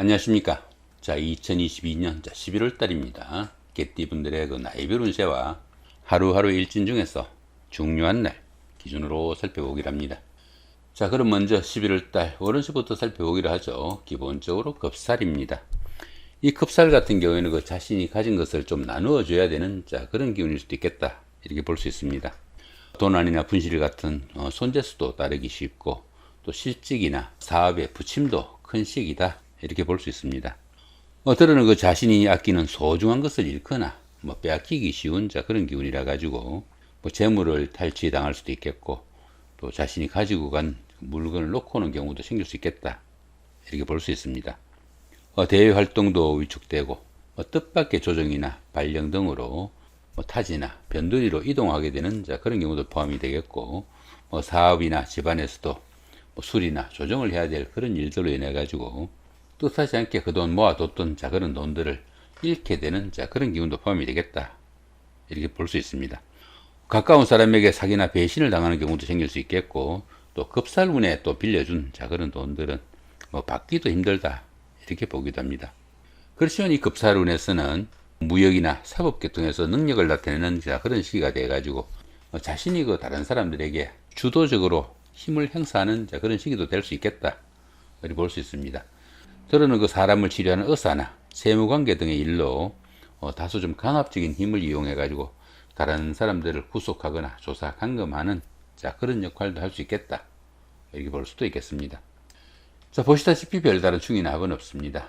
안녕하십니까. 자, 2022년 11월 달입니다. 개띠분들의 그 나이별 운세와 하루하루 일진 중에서 중요한 날 기준으로 살펴보기로 합니다. 자, 그럼 먼저 11월 달 월운세부터 살펴보기로 하죠. 기본적으로 급살입니다. 이 급살 같은 경우에는 그 자신이 가진 것을 좀 나누어 줘야 되는 그런 기운일 수도 있겠다, 이렇게 볼 수 있습니다. 도난이나 분실 같은 손재수도 따르기 쉽고, 또 실직이나 사업의 부침도 큰 시기다, 이렇게 볼 수 있습니다. 때로는 그 자신이 아끼는 소중한 것을 잃거나 빼앗기기 쉬운 그런 기운이라 가지고 재물을 탈취당할 수도 있겠고, 또 자신이 가지고 간 물건을 놓고 오는 경우도 생길 수 있겠다, 이렇게 볼 수 있습니다. 대외 활동도 위축되고, 뜻밖의 조정이나 발령 등으로 타지나 변두리로 이동하게 되는 그런 경우도 포함이 되겠고, 사업이나 집안에서도 수리나 조정을 해야 될 그런 일들로 인해 가지고 뜻하지 않게 그 돈 모아뒀던 그런 돈들을 잃게 되는 그런 기운도 포함이 되겠다, 이렇게 볼 수 있습니다. 가까운 사람에게 사기나 배신을 당하는 경우도 생길 수 있겠고, 또 급살운에 또 빌려준 그런 돈들은 받기도 힘들다, 이렇게 보기도 합니다. 그렇지만 이 급살운에서는 무역이나 사법계통에서 능력을 나타내는 그런 시기가 돼 가지고 자신이 그 다른 사람들에게 주도적으로 힘을 행사하는 그런 시기도 될 수 있겠다, 이렇게 볼 수 있습니다. 때로는 그 사람을 치료하는 의사나 세무관계 등의 일로 다소 좀 강압적인 힘을 이용해 가지고 다른 사람들을 구속하거나 조사 감금하는 그런 역할도 할 수 있겠다, 이렇게 볼 수도 있겠습니다. 자, 보시다시피 별다른 충이나 합은 없습니다.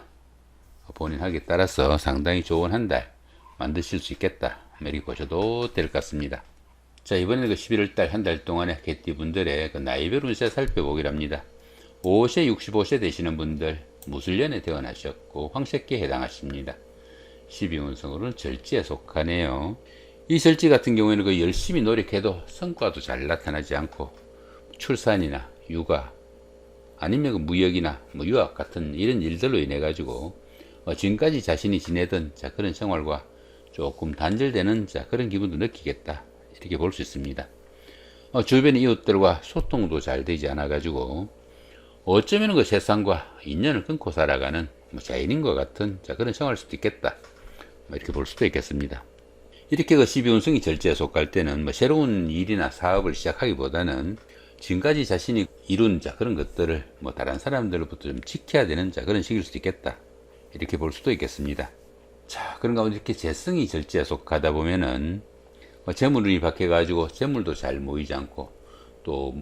본인 하기에 따라서 상당히 좋은 한 달 만드실 수 있겠다, 이렇게 보셔도 될 것 같습니다. 자, 이번에는 그 11월 달 한 달 동안의 개띠분들의 그 나이별 운세 살펴보기로 합니다. 5세, 65세 되시는 분들, 무술년에 태어나셨고 황색기에 해당하십니다. 12운성으로는 절지에 속하네요. 이 절지 같은 경우에는 그 열심히 노력해도 성과도 잘 나타나지 않고, 출산이나 육아 아니면 그 무역이나 유학 같은 이런 일들로 인해 가지고 지금까지 자신이 지내던 그런 생활과 조금 단절되는 그런 기분도 느끼겠다, 이렇게 볼 수 있습니다. 주변 이웃들과 소통도 잘 되지 않아 가지고 어쩌면 그 세상과 인연을 끊고 살아가는 자연인과 같은 그런 생활일 수도 있겠다, 이렇게 볼 수도 있겠습니다. 이렇게 그 12운성이 절지에 속할 때는 새로운 일이나 사업을 시작하기보다는 지금까지 자신이 이룬 그런 것들을 다른 사람들로부터 좀 지켜야 되는 그런 시기일 수도 있겠다, 이렇게 볼 수도 있겠습니다. 자, 그런 가운데 이렇게 재성이 절지에 속하다 보면은 재물운이 박혀 가지고 재물도 잘 모이지 않고, 또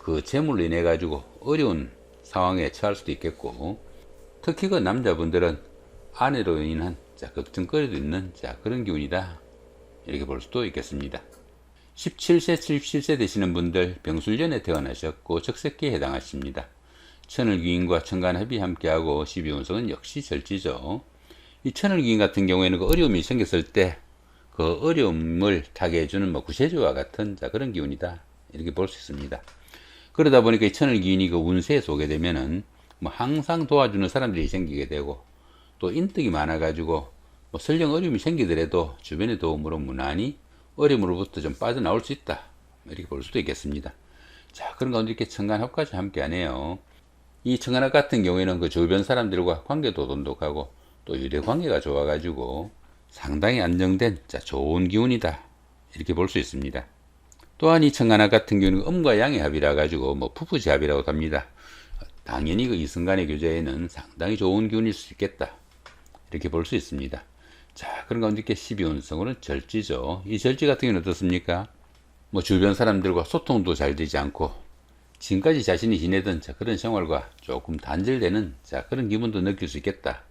그 재물로 인해 가지고 어려운 상황에 처할 수도 있겠고, 특히 그 남자분들은 아내로 인한 걱정거리도 있는 그런 기운이다, 이렇게 볼 수도 있겠습니다. 17세, 77세 되시는 분들, 병술년에 태어나셨고 적색기에 해당하십니다. 천을귀인과 천간합이 함께하고 12운성은 역시 절지죠. 이 천을귀인 같은 경우에는 그 어려움이 생겼을 때 그 어려움을 타게 해주는 구세주와 같은 그런 기운이다, 이렇게 볼 수 있습니다. 그러다 보니까 이 천을귀인이 그 운세에 속게 되면은 항상 도와주는 사람들이 생기게 되고, 또 인덕이 많아 가지고 설령 어려움이 생기더라도 주변의 도움으로 무난히 어려움으로부터 좀 빠져나올 수 있다, 이렇게 볼 수도 있겠습니다. 자, 그런 가운데 이렇게 천간합까지 함께 하네요. 이 천간합 같은 경우에는 그 주변 사람들과 관계도 돈독하고, 또 유대 관계가 좋아 가지고 상당히 안정된 좋은 기운이다, 이렇게 볼 수 있습니다. 또한 이 천간합 같은 경우는 음과 양의 합이라 가지고 부부지 합이라고 합니다. 당연히 그 이승간의 교제에는 상당히 좋은 기운일 수 있겠다, 이렇게 볼 수 있습니다. 자, 그런 가운데 이렇게 12운성으로는 절지죠. 이 절지 같은 경우는 어떻습니까? 주변 사람들과 소통도 잘 되지 않고, 지금까지 자신이 지내던 그런 생활과 조금 단절되는 그런 기분도 느낄 수 있겠다,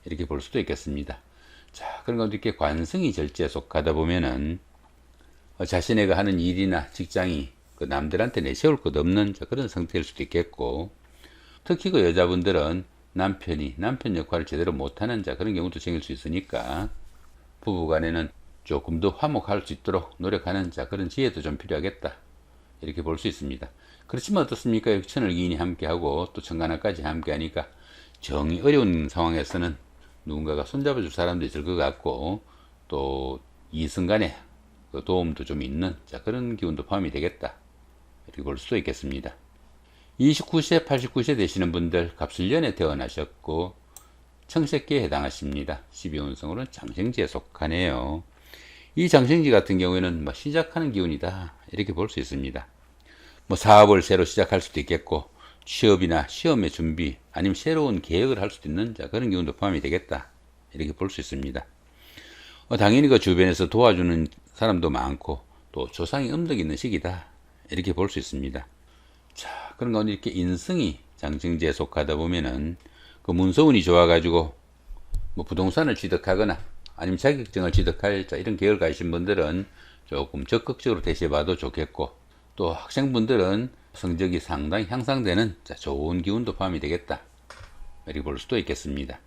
이렇게 볼 수도 있겠습니다. 자, 그런 가운데 이렇게 관성이 절지에 속하다 보면은 자신의 하는 일이나 직장이 그 남들한테 내세울 것 없는 그런 상태일 수도 있겠고, 특히 그 여자분들은 남편이 남편 역할을 제대로 못하는 그런 경우도 생길 수 있으니까 부부간에는 조금 더 화목할 수 있도록 노력하는 그런 지혜도 좀 필요하겠다, 이렇게 볼 수 있습니다. 그렇지만 어떻습니까? 천을기인이 함께하고 또 천간합까지 함께하니까 정이 어려운 상황에서는 누군가가 손잡아줄 사람도 있을 것 같고, 또 이승간에 그 도움도 좀 있는 그런 기운도 포함이 되겠다, 이렇게 볼 수도 있겠습니다. 29세, 89세 되시는 분들, 갑술년에 태어나셨고 청색기에 해당하십니다. 12운성으로는 장생지에 속하네요. 이 장생지 같은 경우에는 시작하는 기운이다 이렇게 볼 수 있습니다. 사업을 새로 시작할 수도 있겠고 취업이나 시험의 준비 아니면 새로운 계획을 할 수도 있는 그런 기운도 포함이 되겠다 이렇게 볼 수 있습니다. 당연히 그 주변에서 도와주는 사람도 많고 또 조상이 음덕이 있는 시기다 이렇게 볼 수 있습니다. 자, 그런 가운데 이렇게 인성이 장생지에 속하다 보면은 그 문서운이 좋아가지고 부동산을 취득하거나 아니면 자격증을 취득할 이런 계획을 가지신 분들은 조금 적극적으로 대시해봐도 좋겠고, 또 학생분들은 성적이 상당히 향상되는 좋은 기운도 포함이 되겠다 이렇게 볼 수도 있겠습니다.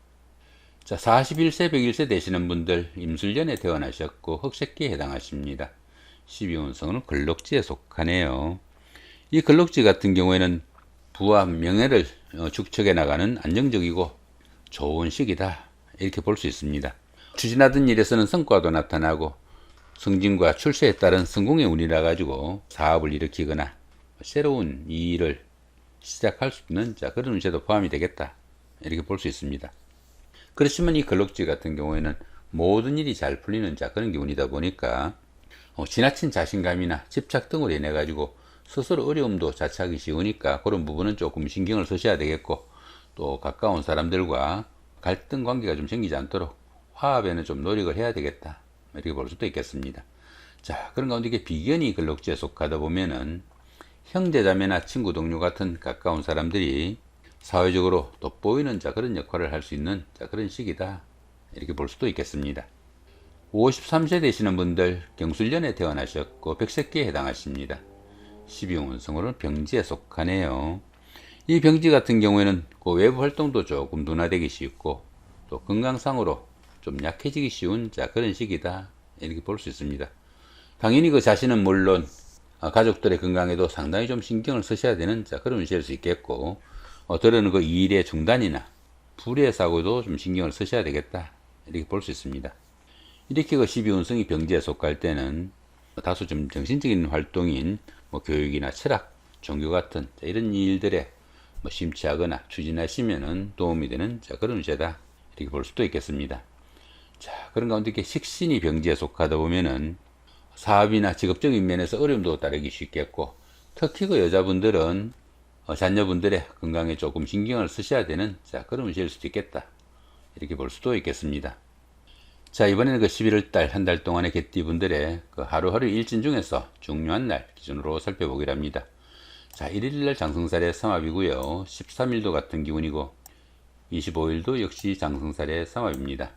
자, 41세 101세 되시는 분들 임술년에 태어나셨고 흑색기에 해당하십니다. 12운성은 근록지에 속하네요. 이 근록지 같은 경우에는 부와 명예를 축적해 나가는 안정적이고 좋은 시기다 이렇게 볼 수 있습니다. 추진하던 일에서는 성과도 나타나고 승진과 출세에 따른 성공의 운이라 가지고 사업을 일으키거나 새로운 일을 시작할 수 있는 그런 운세도 포함이 되겠다 이렇게 볼 수 있습니다. 그렇지만 이 근록지 같은 경우에는 모든 일이 잘 풀리는 그런 기운이다 보니까 지나친 자신감이나 집착 등으로 인해 가지고 스스로 어려움도 자초하기 쉬우니까 그런 부분은 조금 신경을 쓰셔야 되겠고, 또 가까운 사람들과 갈등 관계가 좀 생기지 않도록 화합에는 좀 노력을 해야 되겠다 이렇게 볼 수도 있겠습니다. 자, 그런 가운데 이게 비견이 근록지에 속하다 보면은 형제자매나 친구 동료 같은 가까운 사람들이 사회적으로 돋보이는 그런 역할을 할 수 있는 그런 시기다 이렇게 볼 수도 있겠습니다. 53세 되시는 분들 경술년에 태어나셨고 백색기에 해당하십니다. 12운성으로는 병지에 속하네요. 이 병지 같은 경우에는 그 외부 활동도 조금 둔화되기 쉽고 또 건강상으로 좀 약해지기 쉬운 그런 시기다 이렇게 볼 수 있습니다. 당연히 그 자신은 물론 가족들의 건강에도 상당히 좀 신경을 쓰셔야 되는 그런 운세일 수 있겠고, 때로는 그 일의 중단이나 불의 사고도 좀 신경을 쓰셔야 되겠다 이렇게 볼 수 있습니다. 이렇게 그 12운성이 병지에 속할 때는 다소 좀 정신적인 활동인 교육이나 철학, 종교 같은 이런 일들에 심취하거나 추진하시면은 도움이 되는 그런 운세다 이렇게 볼 수도 있겠습니다. 자, 그런 가운데 이렇게 식신이 병지에 속하다 보면은 사업이나 직업적인 면에서 어려움도 따르기 쉽겠고, 특히 그 여자분들은 자녀분들의 건강에 조금 신경을 쓰셔야 되는 그런 운세일 수도 있겠다 이렇게 볼 수도 있겠습니다. 자, 이번에는 그 11월 달 한 달 동안의 개띠분들의 그 하루하루 일진 중에서 중요한 날 기준으로 살펴보기로 합니다. 자, 1일날 장성살의 삼합이고요. 13일도 같은 기운이고 25일도 역시 장성살의 삼합입니다.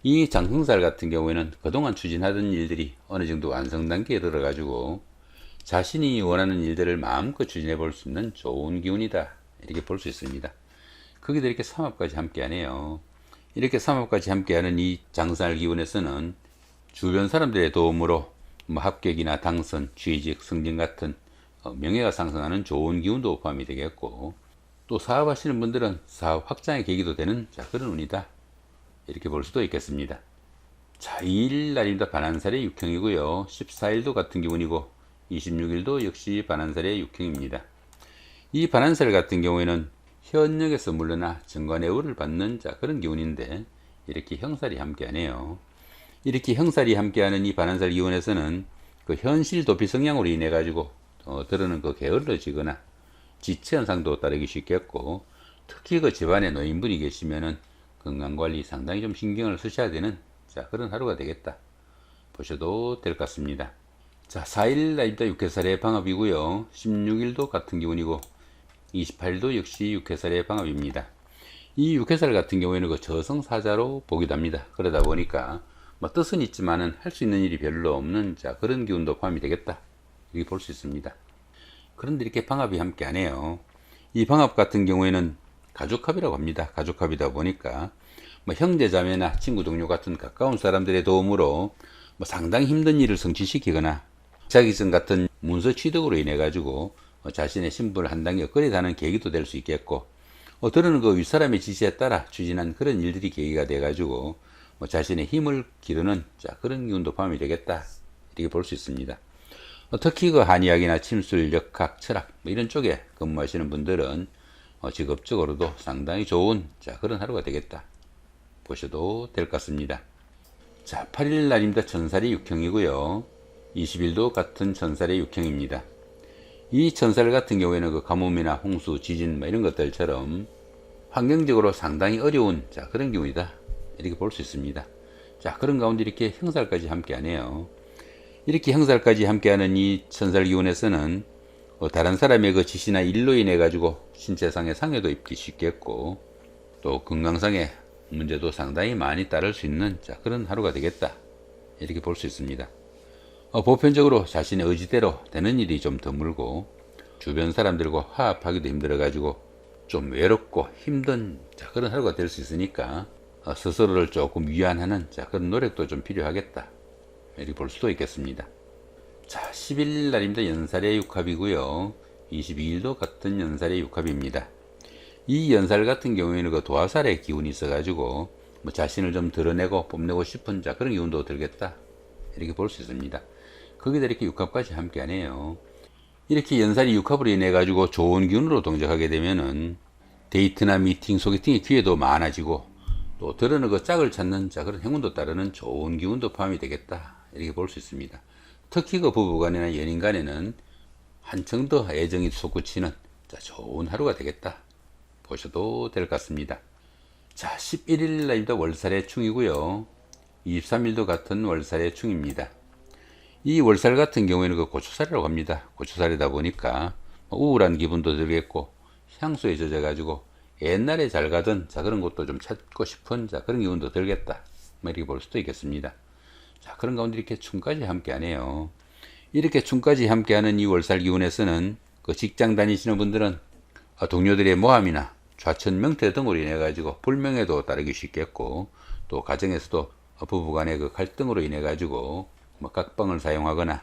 이 장성살 같은 경우에는 그동안 추진하던 일들이 어느 정도 완성 단계에 들어 가지고 자신이 원하는 일들을 마음껏 추진해 볼 수 있는 좋은 기운이다 이렇게 볼 수 있습니다. 거기도 이렇게 삼합까지 함께 하네요. 이렇게 삼합까지 함께하는 이 장성살 기운에서는 주변 사람들의 도움으로 합격이나 당선, 취직, 승진 같은 명예가 상승하는 좋은 기운도 포함이 되겠고, 또 사업하시는 분들은 사업 확장의 계기도 되는 그런 운이다 이렇게 볼 수도 있겠습니다. 자, 2일 날입니다. 반환살의 육형이고요. 14일도 같은 기운이고 26일도 역시 반환살의 육형입니다. 이 반환살 같은 경우에는 현역에서 물러나 정관애우를 받는 그런 기운인데 이렇게 형살이 함께하네요. 이렇게 형살이 함께하는 이 반환살 기운에서는 그 현실 도피 성향으로 인해 가지고 들어는 그 게을러지거나 지체 현상도 따르기 쉽겠고, 특히 그 집안에 노인분이 계시면은 건강관리 상당히 좀 신경을 쓰셔야 되는 그런 하루가 되겠다 보셔도 될 것 같습니다. 자, 4일 날입니다. 육해살의 방합이고요. 16일도 같은 기운이고 28일도 역시 육해살의 방합입니다. 이 육해살 같은 경우에는 그 저승사자로 보기도 합니다. 그러다 보니까 뜻은 있지만은 할 수 있는 일이 별로 없는 그런 기운도 포함이 되겠다 이렇게 볼 수 있습니다. 그런데 이렇게 방합이 함께 하네요. 이 방합 같은 경우에는 가족합이라고 합니다. 가족합이다 보니까 형제자매나 친구 동료 같은 가까운 사람들의 도움으로 상당히 힘든 일을 성취시키거나 자격증 같은 문서 취득으로 인해 가지고 자신의 신분을 한 단계 업그레이드하는 계기도 될 수 있겠고, 때로는 그 윗사람의 지시에 따라 추진한 그런 일들이 계기가 돼 가지고 자신의 힘을 기르는 그런 기운도 포함이 되겠다 이렇게 볼 수 있습니다. 특히 그 한의학이나 침술, 역학, 철학 이런 쪽에 근무하시는 분들은 직업적으로도 상당히 좋은 그런 하루가 되겠다 보셔도 될 것 같습니다. 자, 8일 날입니다. 천살이 육형이고요. 20일도 같은 천살의 육형입니다. 이 천살 같은 경우에는 그 가뭄이나 홍수, 지진 이런 것들처럼 환경적으로 상당히 어려운 그런 경우이다. 이렇게 볼 수 있습니다. 자, 그런 가운데 이렇게 형살까지 함께 하네요. 이렇게 형살까지 함께하는 이 천살 기운에서는 다른 사람의 그 지시나 일로 인해 가지고 신체상의 상해도 입기 쉽겠고 또 건강상의 문제도 상당히 많이 따를 수 있는 그런 하루가 되겠다. 이렇게 볼 수 있습니다. 보편적으로 자신의 의지대로 되는 일이 좀 드물고 주변 사람들과 화합하기도 힘들어 가지고 좀 외롭고 힘든 그런 하루가 될 수 있으니까 스스로를 조금 위안하는 그런 노력도 좀 필요하겠다. 이렇게 볼 수도 있겠습니다. 자, 11일 날입니다. 연살의 육합이고요. 22일도 같은 연살의 육합입니다. 이 연살 같은 경우에는 그 도화살의 기운이 있어가지고 자신을 좀 드러내고 뽐내고 싶은 그런 기운도 들겠다. 이렇게 볼 수 있습니다. 거기다 이렇게 육합까지 함께 하네요. 이렇게 연살이 육합으로 인해 가지고 좋은 기운으로 동작하게 되면은 데이트나 미팅, 소개팅의 기회도 많아지고 또 드러는 그 짝을 찾는 그런 행운도 따르는 좋은 기운도 포함이 되겠다. 이렇게 볼 수 있습니다. 특히 그 부부간이나 연인 간에는 한층 더 애정이 솟구치는 좋은 하루가 되겠다. 보셔도 될 것 같습니다. 자, 11일 날입니다. 월살의 충이고요. 23일도 같은 월살의 충입니다. 이 월살 같은 경우에는 그 고추살이라고 합니다. 고추살이다 보니까 우울한 기분도 들겠고 향수에 젖어 가지고 옛날에 잘 가던 그런 것도 좀 찾고 싶은 그런 기분도 들겠다. 이렇게 볼 수도 있겠습니다. 자, 그런 가운데 이렇게 충까지 함께 하네요. 이렇게 충까지 함께 하는 이 월살 기운에서는 그 직장 다니시는 분들은 동료들의 모함이나 좌천 명태 등으로 인해 가지고 불명예도 따르기 쉽겠고 또 가정에서도 부부간의 그 갈등으로 인해 가지고 각방을 사용하거나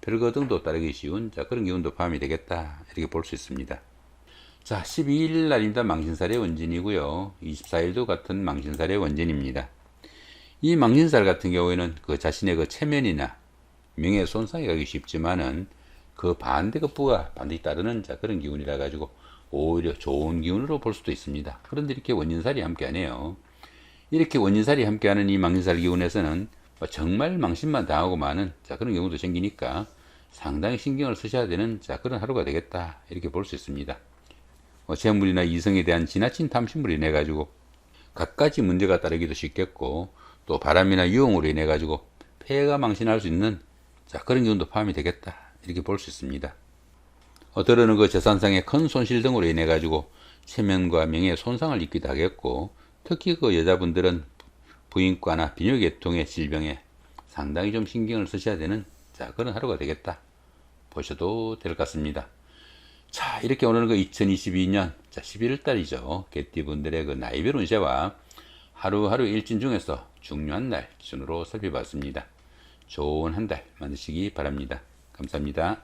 별거 등도 따르기 쉬운 그런 기운도 포함이 되겠다. 이렇게 볼 수 있습니다. 자, 12일 날입니다. 망신살의 원진이고요. 24일도 같은 망신살의 원진입니다. 이 망신살 같은 경우에는 그 자신의 그 체면이나 명예 손상이 가기 쉽지만은 그 반대급부가 반드시 따르는 그런 기운이라 가지고 오히려 좋은 기운으로 볼 수도 있습니다. 그런데 이렇게 원진살이 함께 하네요. 이렇게 원진살이 함께하는 이 망신살 기운에서는 정말 망신만 당하고 마는 그런 경우도 생기니까 상당히 신경을 쓰셔야 되는 그런 하루가 되겠다. 이렇게 볼 수 있습니다. 재물이나 이성에 대한 지나친 탐심으로 인해 가지고 갖가지 문제가 따르기도 쉽겠고 또 바람이나 유혹으로 인해 가지고 폐해가 망신할 수 있는 그런 기운도 포함이 되겠다. 이렇게 볼 수 있습니다. 들어는 그 재산상의 큰 손실 등으로 인해 가지고 체면과 명예에 손상을 입기도 하겠고 특히 그 여자분들은 부인과나 비뇨계통의 질병에 상당히 좀 신경을 쓰셔야 되는 그런 하루가 되겠다. 보셔도 될 것 같습니다. 자, 이렇게 오늘은 그 2022년 11월 달이죠. 개띠분들의 그 나이별 운세와 하루하루 일진 중에서 중요한 날 기준으로 살펴봤습니다. 좋은 한 달 만드시기 바랍니다. 감사합니다.